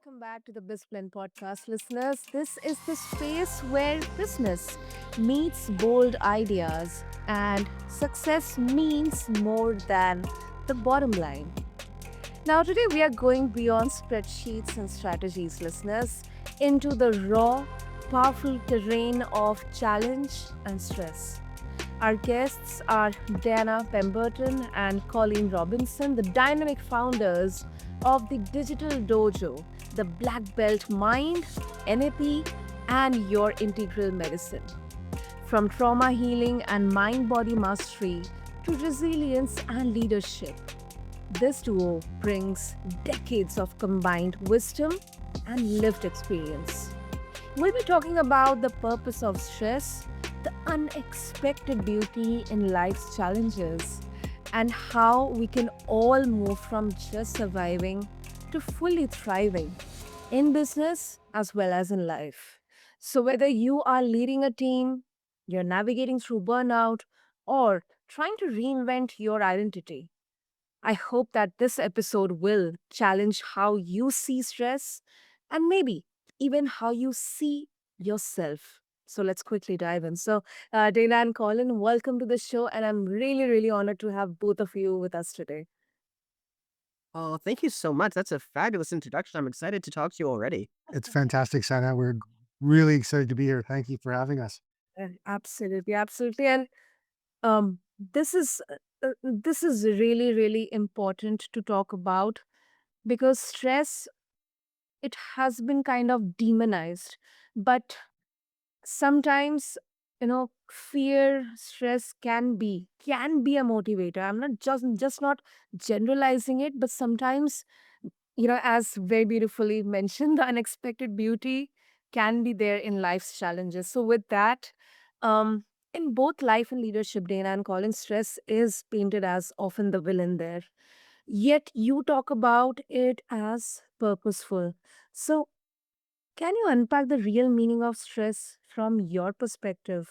welcome back to the BizBlend podcast, listeners. This is the space where business meets bold ideas and success means more than the bottom line. Now, today we are going beyond spreadsheets and strategies, listeners, into the raw, powerful terrain of challenge and stress. Our guests are Dana Pemberton and Colleen Robinson, the dynamic founders of the Digital Dojo, the Black Belt Mind, NAP, and your integral medicine. From trauma healing and mind body mastery to resilience and leadership, this duo brings decades of combined wisdom and lived experience. We'll be talking about the purpose of stress, the unexpected beauty in life's challenges, and how we can all move from just surviving to fully thriving in business as well as in life. So, whether you are leading a team, you're navigating through burnout, or trying to reinvent your identity, I hope that this episode will challenge how you see stress and maybe even how you see yourself. So let's quickly dive in. Dana and Colin, welcome to the show, and I'm really, really honored to have both of you with us today. Oh, thank you so much. That's a fabulous introduction. I'm excited to talk to you already. It's fantastic, Sana. We're really excited to be here. Thank you for having us. Absolutely, absolutely, and um, this is really, really important to talk about because stress, it has been kind of demonized, but sometimes, fear, stress can be a motivator. I'm not just not generalizing it, but sometimes, as very beautifully mentioned, the unexpected beauty can be there in life's challenges. So with that, um in both life and leadership, Dana and Colin, stress is painted as often the villain there, yet you talk about it as purposeful. So can you unpack the real meaning of stress from your perspective?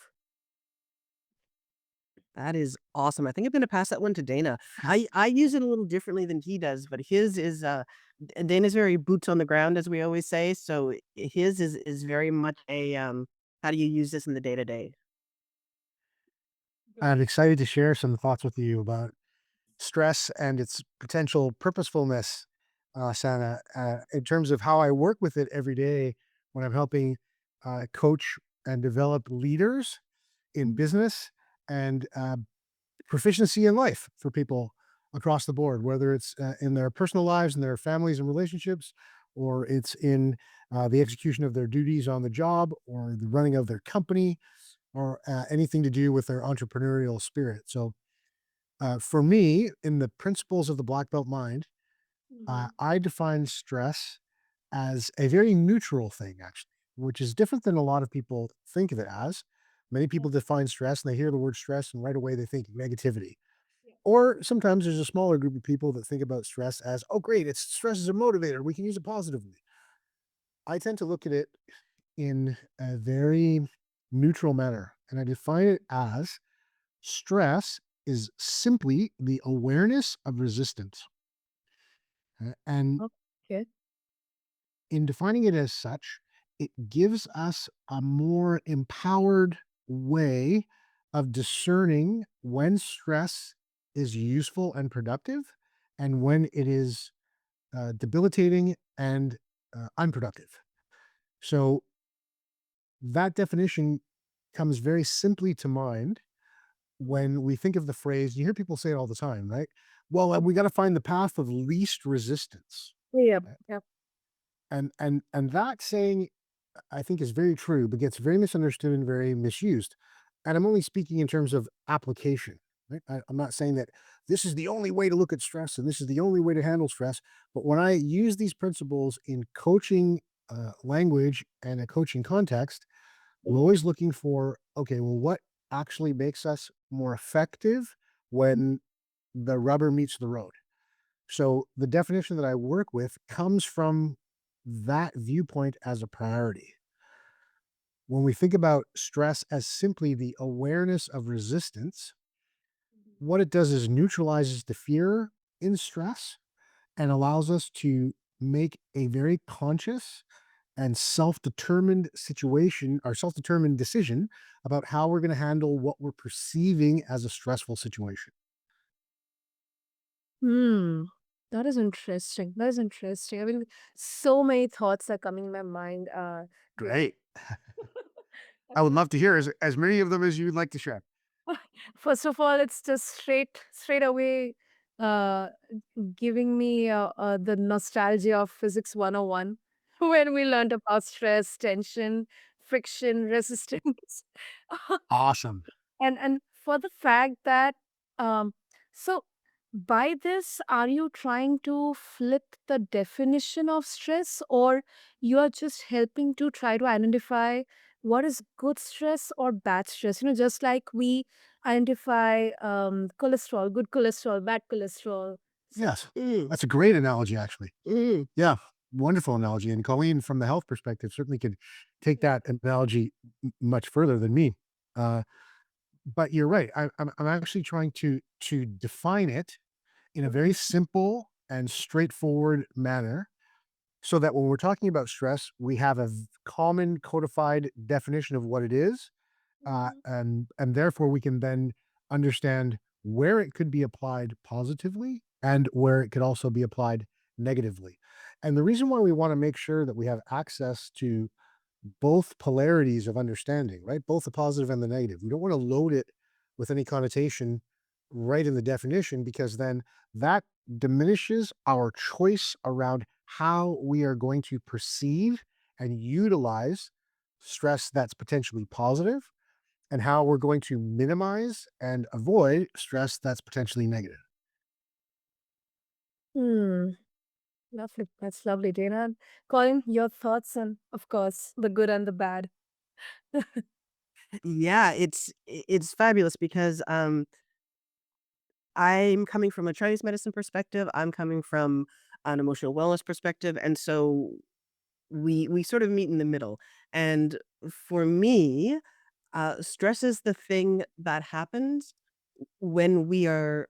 That is awesome. I think I'm going to pass that one to Dana. I use it a little differently than he does, but his is Dana's very boots on the ground, as we always say. So his is very much a how do you use this in the day to day? I'm excited to share some thoughts with you about stress and its potential purposefulness, Sana, in terms of how I work with it every day when I'm helping coach and develop leaders in business and proficiency in life for people across the board, whether it's in their personal lives and their families and relationships, or it's in the execution of their duties on the job or the running of their company or anything to do with their entrepreneurial spirit. So, for me, in the principles of the black belt mind, Mhm. I define stress as a very neutral thing, actually, which is different than a lot of people think of it as. Many Yeah. people define stress and they hear the word stress and right away they think negativity. Or sometimes there's a smaller group of people that think about stress as, oh, great, it's stress is a motivator. We can use it positively. I tend to look at it in a very neutral manner, and I define it as stress is simply the awareness of resistance. And Okay. in defining it as such, it gives us a more empowered way of discerning when stress is useful and productive and when it is debilitating and unproductive. So that definition comes very simply to mind when we think of the phrase, you hear people say it all the time, right? Well, we got to find the path of least resistance. Yep. Uh, Yep. And that saying I think is very true, but gets very misunderstood and very misused. And I'm only speaking in terms of application. Right? I'm not saying that this is the only way to look at stress and this is the only way to handle stress. But when I use these principles in coaching language and a coaching context, I'm always looking for okay, well, what actually makes us more effective when the rubber meets the road? So the definition that I work with comes from that viewpoint as a priority. When we think about stress as simply the awareness of resistance, what it does is neutralizes the fear in stress and allows us to make a very conscious and self-determined situation or self-determined decision about how we're going to handle what we're perceiving as a stressful situation. Hmm. That is interesting. That is interesting. I mean, so many thoughts are coming in my mind. Great. Great. I would love to hear as many of them as you'd like to share. First of all, it's just straight away uh, giving me the nostalgia of Physics 101 when we learned about stress, tension, friction, resistance. Awesome. And for the fact that um so by this, are you trying to flip the definition of stress, or you are just helping to try to identify what is good stress or bad stress, just like we identify cholesterol, good cholesterol, bad cholesterol. So Yes. Mm, That's a great analogy, actually. mm. Yeah. Wonderful analogy. And Colleen, from the health perspective, certainly could take that analogy much further than me. Uh, but you're right. I'm actually trying to define it in a very simple and straightforward manner so that when we're talking about stress, we have a common codified definition of what it is, Mhm. and therefore we can then understand where it could be applied positively and where it could also be applied negatively. And the reason why we want to make sure that we have access to both polarities of understanding, right? Both the positive and the negative. We don't want to load it with any connotation right in the definition because then that diminishes our choice around how we are going to perceive and utilize stress that's potentially positive and how we're going to minimize and avoid stress that's potentially negative. Hmm. Lovely. That's lovely, Dana. Colin, your thoughts on, of course, the good and the bad. Yeah, it's fabulous because I'm coming from a Chinese medicine perspective. I'm coming from an emotional wellness perspective, and so we sort of meet in the middle. And for me, stress is the thing that happens when we are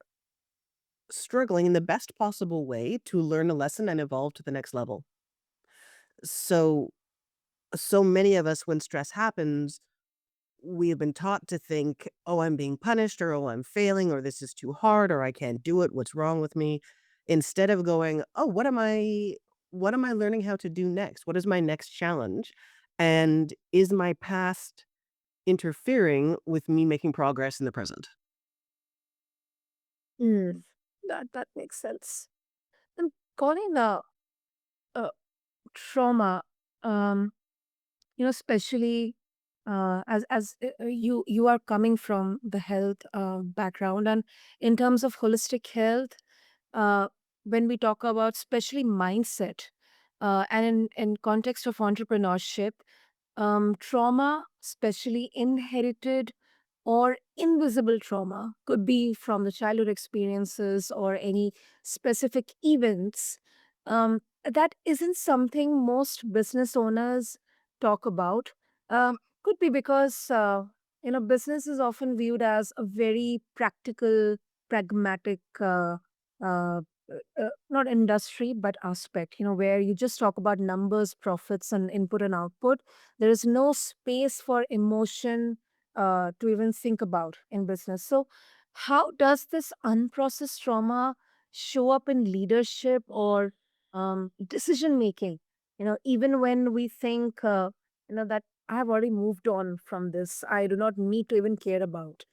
struggling in the best possible way to learn a lesson and evolve to the next level. So so many of us, when stress happens, we have been taught to think, "Oh, I'm being punished," or "Oh, I'm failing," or "This is too hard," or "I can't do it. What's wrong with me?" Instead of going, "Oh, what am I learning how to do next? What is my next challenge? And is my past interfering with me making progress in the present?" Hmm. That makes sense. And Colin, uh, trauma, um, especially as you are coming from the health background, and in terms of holistic health, uh, when we talk about especially mindset, and in context of entrepreneurship, trauma, especially inherited or invisible trauma, could be from the childhood experiences or any specific events. That isn't something most business owners talk about. Could be because business is often viewed as a very practical, pragmatic, not industry but aspect. Where you just talk about numbers, profits, and input and output. There is no space for emotion to even think about in business. So, how does this unprocessed trauma show up in leadership or decision making? Even when we think, that I have already moved on from this, I do not need to even care about.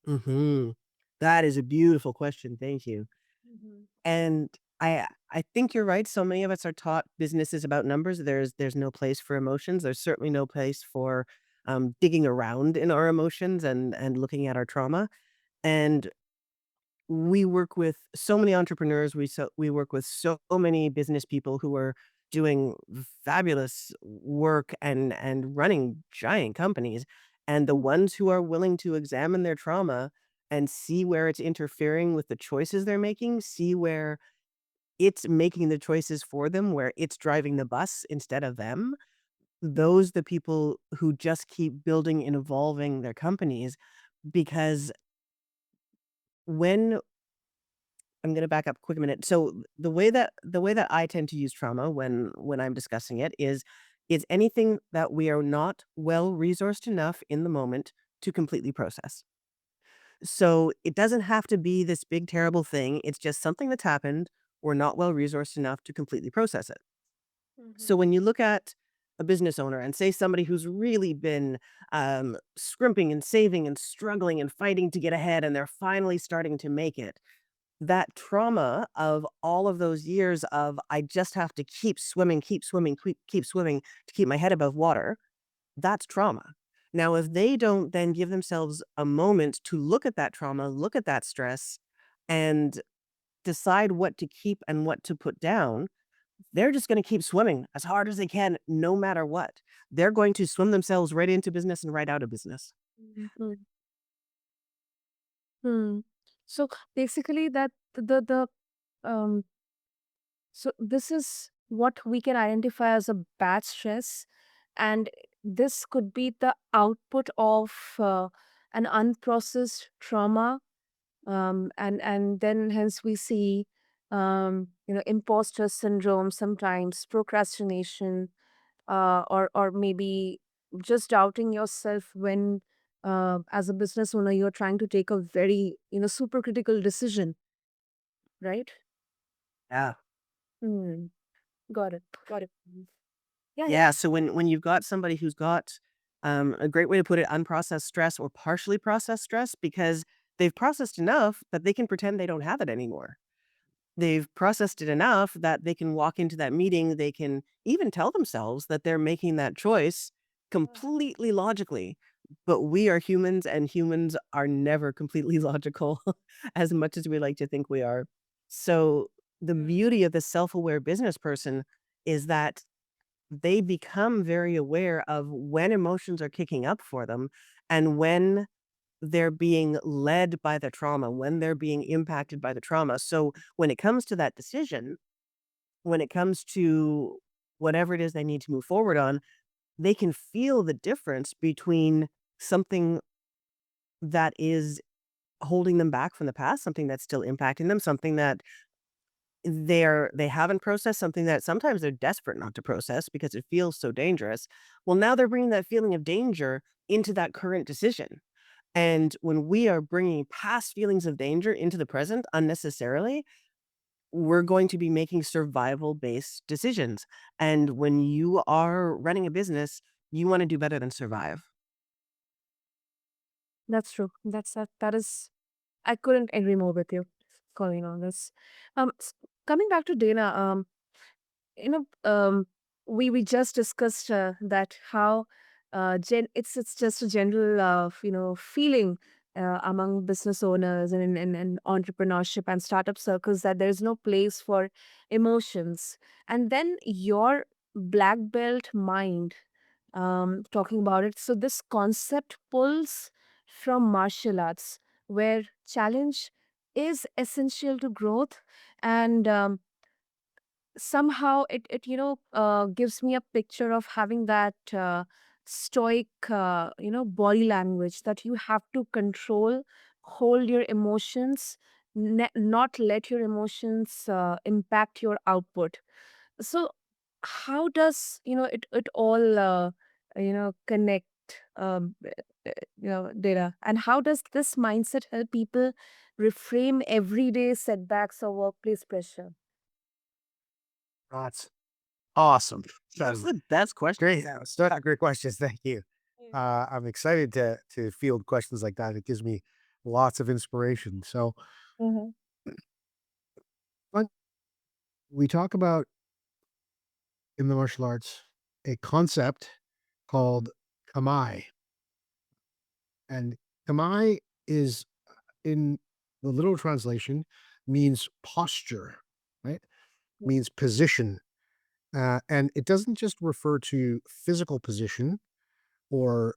Mhm. That is a beautiful question, thank you. Mhm. And I think you're right, so many of us are taught business is about numbers, there's no place for emotions, there's certainly no place for, digging around in our emotions and looking at our trauma, and we work with so many entrepreneurs, we work with so many business people who are doing fabulous work and running giant companies, and the ones who are willing to examine their trauma and see where it's interfering with the choices they're making, see where it's making the choices for them, where it's driving the bus instead of them, those the people who just keep building and evolving their companies because when I'm gonna back up a quick minute. So the way that I tend to use trauma when I'm discussing it is anything that we are not well resourced enough in the moment to completely process. So it doesn't have to be this big terrible thing. It's just something that's happened. We're not well resourced enough to completely process it. So Mhm. when you look at a business owner and say somebody who's really been scrimping and saving and struggling and fighting to get ahead, and they're finally starting to make it, that trauma of all of those years of I just have to keep swimming, keep swimming to keep my head above water, that's trauma. Now, if they don't then give themselves a moment to look at that trauma, look at that stress, and decide what to keep and what to put down, they're just going to keep swimming as hard as they can, no matter what. They're going to swim themselves right into business and right out of business. Mhm. Hmm. So basically, that the um. So this is what we can identify as a bad stress, and this could be the output of an unprocessed trauma, and then hence we see imposter syndrome sometimes, procrastination, or maybe just doubting yourself when as a business owner you're trying to take a very super critical decision, right? Yeah. Hmm. Got it, got it. Yeah, yeah. Yeah, so when you've got somebody who's got, a great way to put it, unprocessed stress or partially processed stress because they've processed enough that they can pretend they don't have it anymore. They've processed it enough that they can walk into that meeting, they can even tell themselves that they're making that choice completely logically. But we are humans, and humans are never completely logical as much as we like to think we are. So, the Mm. beauty of the self-aware business person is that they become very aware of when emotions are kicking up for them and when they're being led by the trauma, when they're being impacted by the trauma. So when it comes to that decision, when it comes to whatever it is they need to move forward on, they can feel the difference between something that is holding them back from the past, something that's still impacting them, something that they haven't processed, something that sometimes they're desperate not to process because it feels so dangerous. Well, now they're bringing that feeling of danger into that current decision. And when we are bringing past feelings of danger into the present unnecessarily, we're going to be making survival based decisions. And when you are running a business, you want to do better than survive. That's true. That is, I couldn't agree more with you, Colleen, on this. Coming back to Dana, you know, we just discussed that how it's just a general feeling among business owners and in entrepreneurship and startup circles that there's no place for emotions, and then your black belt mind talking about it. So this concept pulls from martial arts, where challenge is essential to growth, and somehow it gives me a picture of having that stoic body language that you have to control, hold your emotions, not let your emotions impact your output. So how does it all connect, data, and how does this mindset help people reframe everyday setbacks or workplace pressure? That's awesome. Those That's are the best great. questions. Great questions. Thank you. Yeah. I'm excited to field questions like that. It gives me lots of inspiration. So Mhm. when we talk about in the martial arts a concept called kamai, and kamai is in the literal translation means posture, right? Means position, and it doesn't just refer to physical position or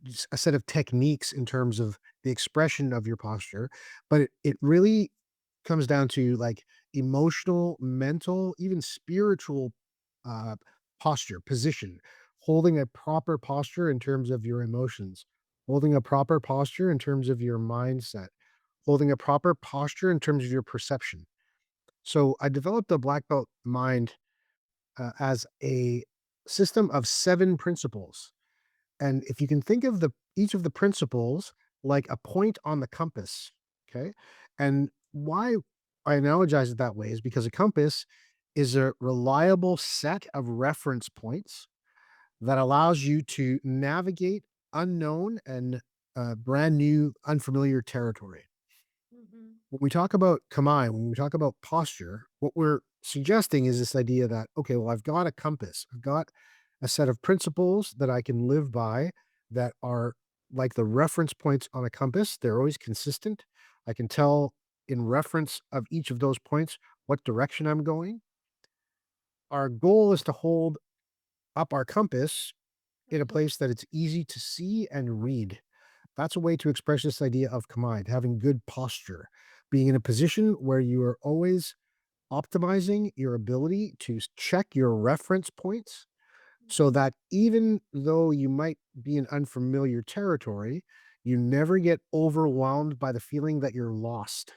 just a set of techniques in terms of the expression of your posture, but it really comes down to like emotional, mental, even spiritual uh, posture, position, holding a proper posture in terms of your emotions, holding a proper posture in terms of your mindset, holding a proper posture in terms of your perception. So I developed the black belt mind as a system of 7 principles. And if you can think of the each of the principles like a point on the compass, okay? And why I analogize it that way is because a compass is a reliable set of reference points that allows you to navigate unknown and brand new, unfamiliar territory. Mhm. When we talk about Kamai, when we talk about posture, what we're suggesting is this idea that, okay, well, I've got a compass, I've got a set of principles that I can live by that are like the reference points on a compass. They're always consistent. I can tell in reference of each of those points what direction I'm going. Our goal is to hold up our compass in a place that it's easy to see and read. That's a way to express this idea of command, having good posture, being in a position where you are always optimizing your ability to check your reference points so that even though you might be in unfamiliar territory, you never get overwhelmed by the feeling that you're lost.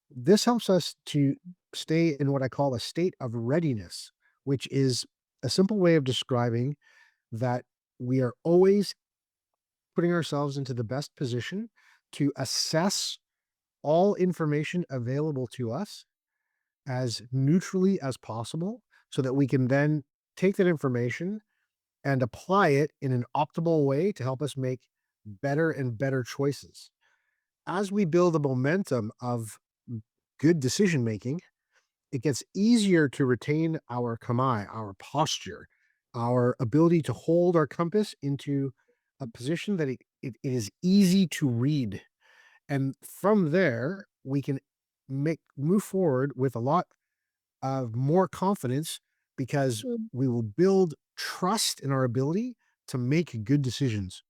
This helps us to stay in what I call a state of readiness, which is a simple way of describing that we are always putting ourselves into the best position to assess all information available to us as neutrally as possible so that we can then take that information and apply it in an optimal way to help us make better and better choices. As we build the momentum of good decision making, it gets easier to retain our kamai, our posture, our ability to hold our compass into a position that it is easy to read. And from there, we can move forward with a lot of more confidence because Mm. we will build trust in our ability to make good decisions.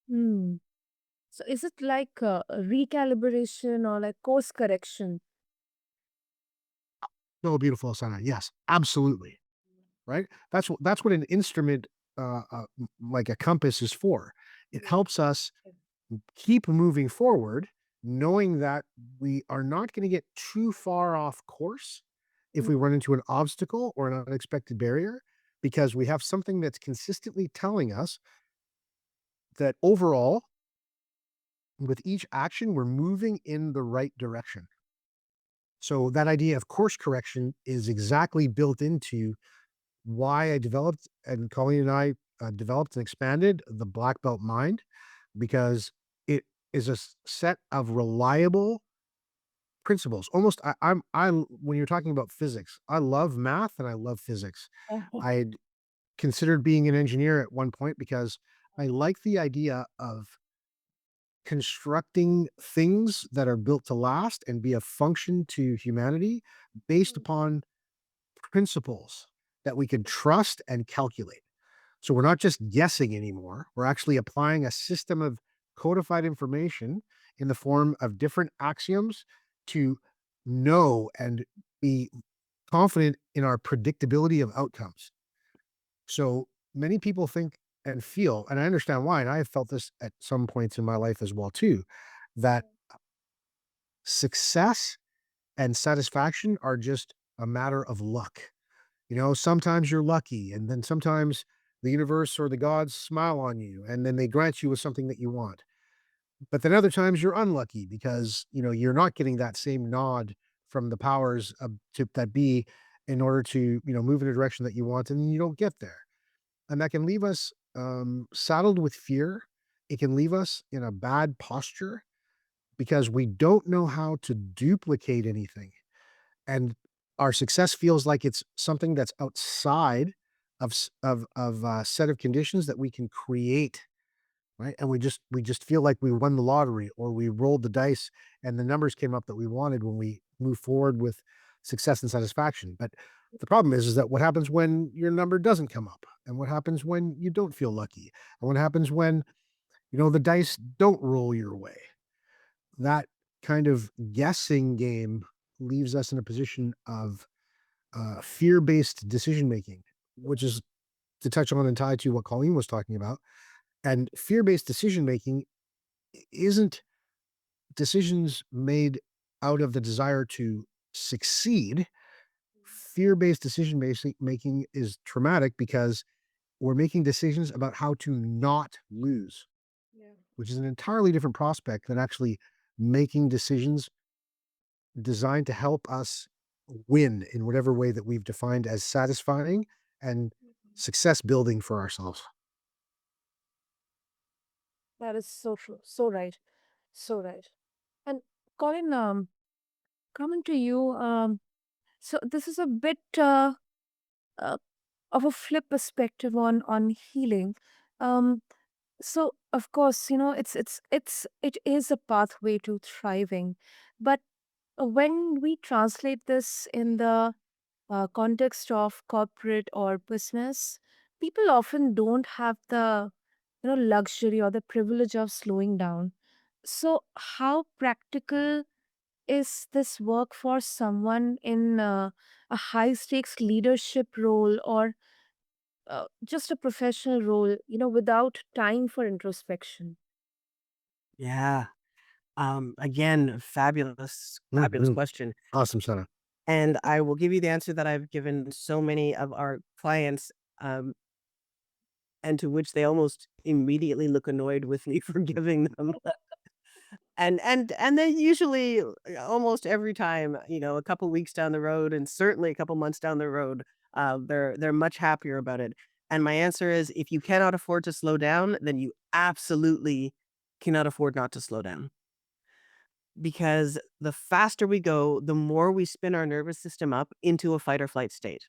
Hmm. So is it like a recalibration or like course correction? No, beautiful, Sana. Yes, absolutely. Right? That's what an instrument, like a compass, is for. It helps us keep moving forward, knowing that we are not going to get too far off course if we run into an obstacle or an unexpected barrier, because we have something that's consistently telling us that overall, with each action, we're moving in the right direction. So that idea of course correction is exactly built into why I developed and Colleen and I developed and expanded the Black Belt Mind, because it is a set of reliable principles. Almost, when you're talking about physics, I love math and I love physics. I considered being an engineer at one point because I like the idea of constructing things that are built to last and be a function to humanity based upon principles that we can trust and calculate. So we're not just guessing anymore. We're actually applying a system of codified information in the form of different axioms to know and be confident in our predictability of outcomes. So many people think and feel, and I understand why, and I have felt this at some points in my life as well too, that success and satisfaction are just a matter of luck. Sometimes you're lucky, and then sometimes the universe or the gods smile on you, and then they grant you with something that you want. But then other times you're unlucky because you're not getting that same nod from the powers that be in order to move in a direction that you want, and you don't get there, and that can leave us saddled with fear. It can leave us in a bad posture because we don't know how to duplicate anything, and our success feels like it's something that's outside of a set of conditions that we can create, right? And we just feel like we won the lottery or we rolled the dice and the numbers came up that we wanted when we move forward with success and satisfaction. But the problem is that what happens when your number doesn't come up, and what happens when you don't feel lucky, and what happens when the dice don't roll your way. That kind of guessing game leaves us in a position of fear-based decision making, which is to touch on and tie to what Colleen was talking about. And fear-based decision making isn't decisions made out of the desire to succeed, fear-based making is traumatic because we're making decisions about how to not lose, Yeah. which is an entirely different prospect than actually making decisions designed to help us win in whatever way that we've defined as satisfying and success building for ourselves. That is so true. So right. So right. And Colin, coming to you, so this is a bit uh, of a flip perspective on healing. Um, so of course, it is a pathway to thriving, but when we translate this in the context of corporate or business, people often don't have the luxury or the privilege of slowing down. So how practical is this work for someone in a high stakes leadership role or just a professional role, without time for introspection? Yeah. Again, fabulous Mhm. question. Awesome, Sana. And I will give you the answer that I've given so many of our clients, and to which they almost immediately look annoyed with me for giving them. And they usually, almost every time, a couple weeks down the road, and certainly a couple months down the road, they're much happier about it. And my answer is, if you cannot afford to slow down, then you absolutely cannot afford not to slow down. Because the faster we go, the more we spin our nervous system up into a fight or flight state.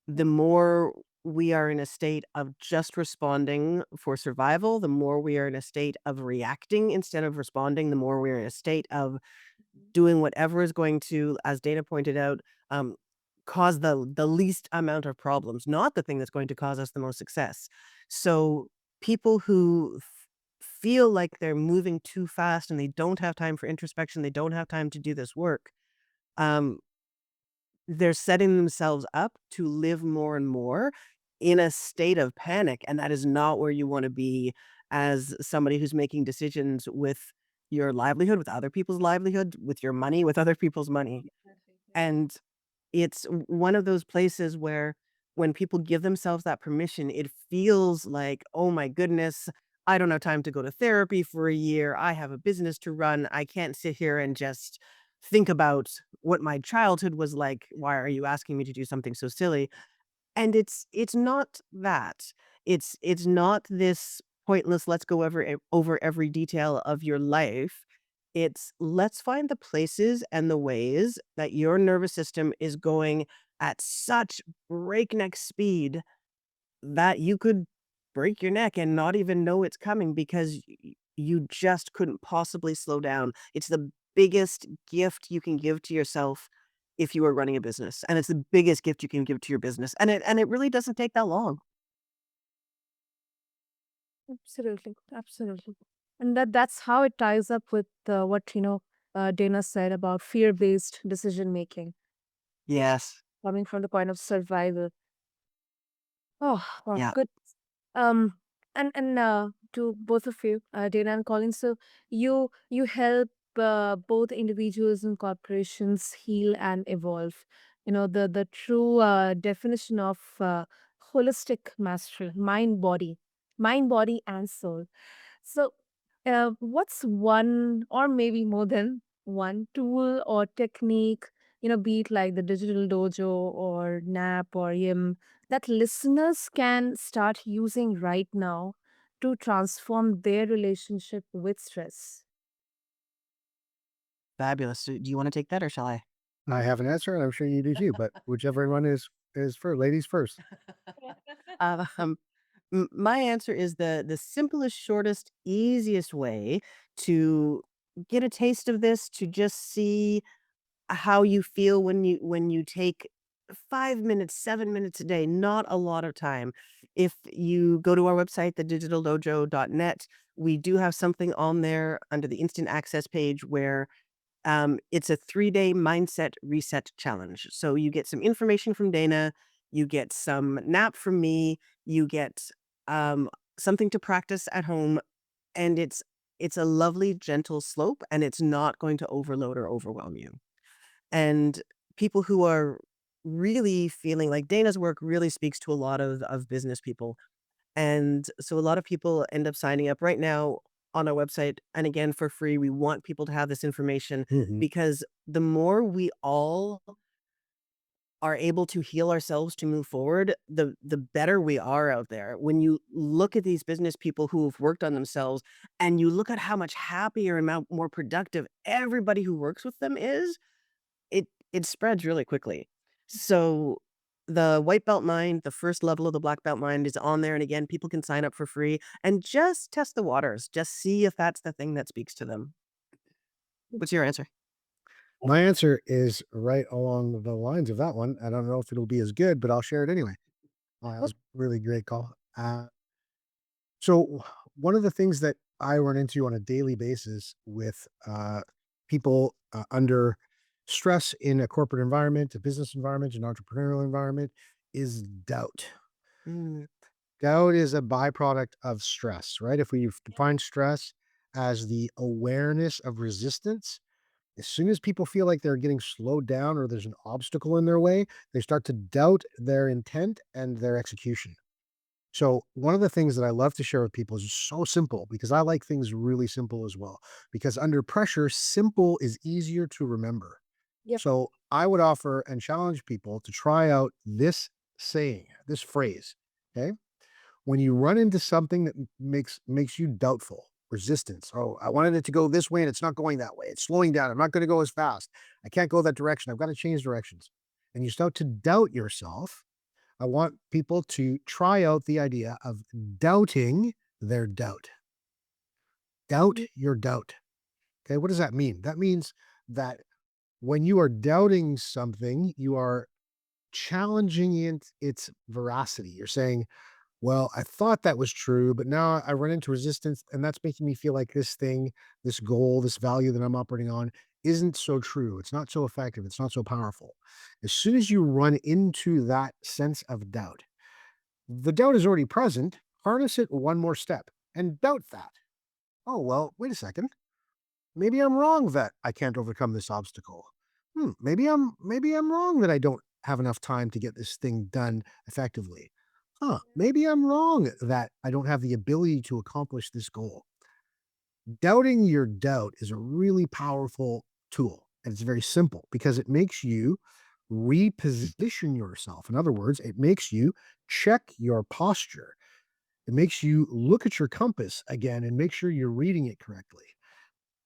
The more we are in a state of just responding for survival, the more we are in a state of reacting instead of responding, the more we're in a state of doing whatever is going to, as Dana pointed out, um, cause the least amount of problems, not the thing that's going to cause us the most success. So people who feel like they're moving too fast and they don't have time for introspection, they don't have time to do this work. Um, they're setting themselves up to live more and more in a state of panic, and that is not where you wanna be as somebody who's making decisions with your livelihood, with other people's livelihood, with your money, with other people's money. And it's one of those places where when people give themselves that permission, it feels like, "Oh my goodness, I don't have time to go to therapy for a year. I have a business to run. I can't sit here and just think about what my childhood was like. Why are you asking me to do something so silly?" And it's not that. It's not this pointless, "Let's go over every detail of your life." It's, "Let's find the places and the ways that your nervous system is going at such breakneck speed that you could break your neck and not even know it's coming because you just couldn't possibly slow down." It's the biggest gift you can give to yourself if you are running a business, and it's the biggest gift you can give to your business, and it really doesn't take that long. Absolutely, absolutely. And that's how it ties up with what Dana said about fear-based decision making, Yes. coming from the point of survival. Oh, wow, Yeah. good. And to both of you, Dana and Colin, so you help both individuals and corporations heal and evolve. The true definition of holistic mastery, mind, body, and soul. So, what's one or maybe more than one tool or technique, be it like the Digital Dojo or NAP or YIM, that listeners can start using right now to transform their relationship with stress? Fabulous. So do you wanna take that or shall I? I have an answer, and I'm sure you do too, but whichever one is for ladies first. Um, my answer is the simplest, shortest, easiest way to get a taste of this, to just see how you feel when you take 5 minutes, 7 minutes a day, not a lot of time. If you go to our website, thedigitaldojo.net, we do have something on there under the instant access page where it's a 3-day mindset reset challenge. So you get some information from Dana, you get some nap from me, you get, um, something to practice at home, and it's it's a lovely, gentle slope, and it's not going to overload or overwhelm you. And people who are really feeling like Dana's work really speaks to a lot of business people. And so a lot of people end up signing up right now on our website. And again, for free, we want people to have this information Mhm. because the more we all are able to heal ourselves to move forward, the better we are out there. When you look at these business people who have worked on themselves and you look at how much happier and more productive everybody who works with them is, it spreads really quickly. So the white belt mind, the first level of the black belt mind is on there. And again, people can sign up for free and just test the waters. Just see if that's the thing that speaks to them. What's your answer? My answer is right along the lines of that one. I don't know if it'll be as good, but I'll share it anyway. That was a really great call. So one of the things that I run into on a daily basis with people under stress in a corporate environment, a business environment, an entrepreneurial environment is doubt. Mm, Doubt is a byproduct of stress, right? If we define stress as the awareness of resistance, as soon as people feel like they're getting slowed down or there's an obstacle in their way, they start to doubt their intent and their execution. So, one of the things that I love to share with people is so simple because I like things really simple as well. Because under pressure, simple is easier to remember. Yep. So, I would offer and challenge people to try out this saying, this phrase. Okay. When you run into something that makes you doubtful, resistance. Oh, I wanted it to go this way and it's not going that way. It's slowing down. I'm not going to go as fast. I can't go that direction. I've got to change directions. And you start to doubt yourself. I want people to try out the idea of doubting their doubt. Doubt your doubt. Okay, what does that mean? That means that when you are doubting something, you are challenging its veracity. You're saying, well, I thought that was true, but now I run into resistance, and that's making me feel like this thing, this goal, this value that I'm operating on isn't so true. It's not so effective. It's not so powerful. As soon as you run into that sense of doubt, the doubt is already present. Harness it one more step and doubt that. Oh, well, wait a second. Maybe I'm wrong that I can't overcome this obstacle. Maybe I'm wrong that I don't have enough time to get this thing done effectively. Maybe I'm wrong that I don't have the ability to accomplish this goal. Doubting your doubt is a really powerful tool. And it's very simple because it makes you reposition yourself. In other words, it makes you check your posture. It makes you look at your compass again and make sure you're reading it correctly.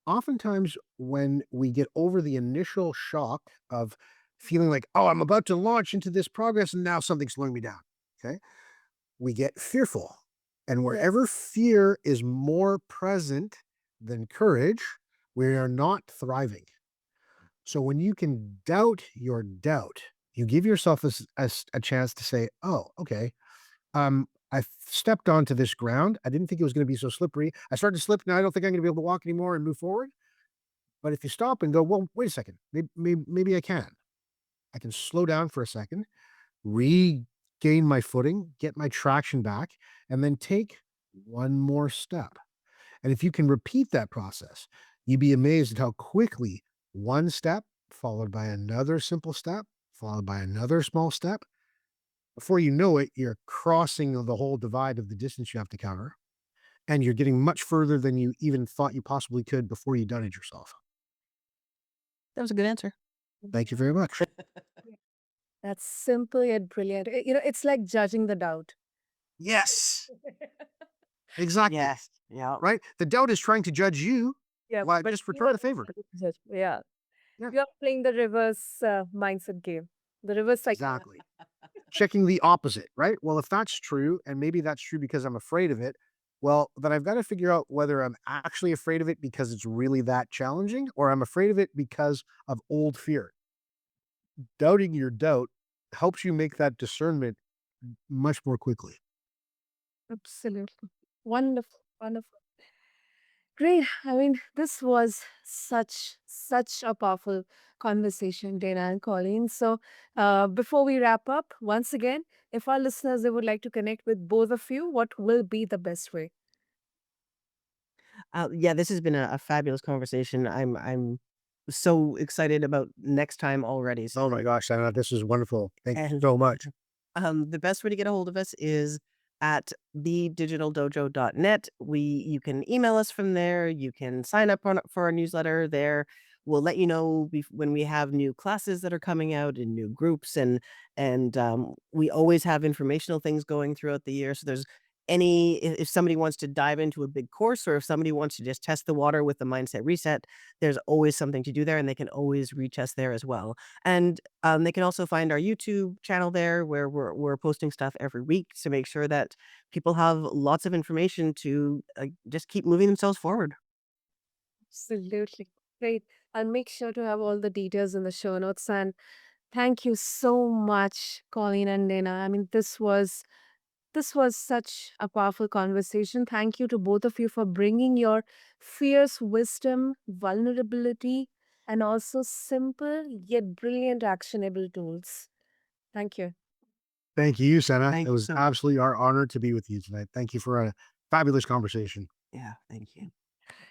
Oftentimes, when we get over the initial shock of feeling like, oh, I'm about to launch into this progress and now something's slowing me down. Okay. We get fearful. And Yes. wherever fear is more present than courage, we are not thriving. So when you can doubt your doubt, you give yourself a chance to say, oh, okay, I stepped onto this ground. I didn't think it was going to be so slippery. I started to slip. Now I don't think I'm going to be able to walk anymore and move forward. But if you stop and go, well, wait a second, maybe I can. I can slow down for a second, regain my footing, get my traction back, and then take one more step. And if you can repeat that process, you'd be amazed at how quickly one step, followed by another simple step, followed by another small step, before you know it, you're crossing the whole divide of the distance you have to cover, and you're getting much further than you even thought you possibly could before you done it yourself. that was a good answer. Thank you very much. That's simple yet brilliant. It's like judging the doubt. Yes, exactly. Yes. Yeah. Right? The doubt is trying to judge you. Yeah, Why but just you return are the favor? yeah. Yeah, You are playing the reverse mindset game, the reverse psychology. exactly. Checking the opposite, right? Well, if that's true, and maybe that's true because I'm afraid of it, well, then I've got to figure out whether I'm actually afraid of it because it's really that challenging, or I'm afraid of it because of old fear. Doubting your doubt helps you make that discernment much more quickly. Absolutely. Wonderful. Wonderful. Great. I mean, this was such a powerful conversation, Dana and Colleen. So, before we wrap up, once again, if our listeners they would like to connect with both of you, what will be the best way? Yeah, this has been a fabulous conversation. I'm so excited about next time already. Oh my gosh, Anna, this is wonderful. Thank you And so much. the best way to get a hold of us is at thedigitaldojo.net. You can email us from there. You can sign up for our newsletter there. We'll let you know when we have new classes that are coming out and new groups, and we always have informational things going throughout the year. So there's if somebody wants to dive into a big course, or if somebody wants to just test the water with the mindset reset, there's always something to do there, and they can always reach us there as well. And they can also find our YouTube channel there, where we're posting stuff every week to make sure that people have lots of information to just keep moving themselves forward. Absolutely. Great. I'll make sure to have all the details in the show notes. And thank you so much, Colleen and Dana. I mean, this was such a powerful conversation. Thank you to both of you for bringing your fierce wisdom, vulnerability, and also simple yet brilliant actionable tools. Thank you. Thank you, Senna. It Thank you was so much. absolutely our honor to be with you tonight. Thank you for a fabulous conversation. Yeah, thank you.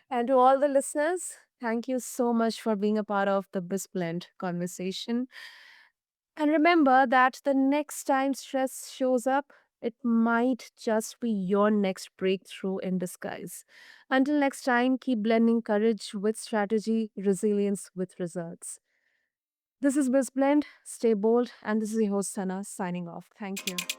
And to all the listeners, thank you so much for being a part of the BizBlend conversation. And remember that the next time stress shows up, it might just be your next breakthrough in disguise. Until next time, keep blending courage with strategy, resilience with results. This is BizBlend. Stay bold. And this is your host, Sana, signing off. Thank you.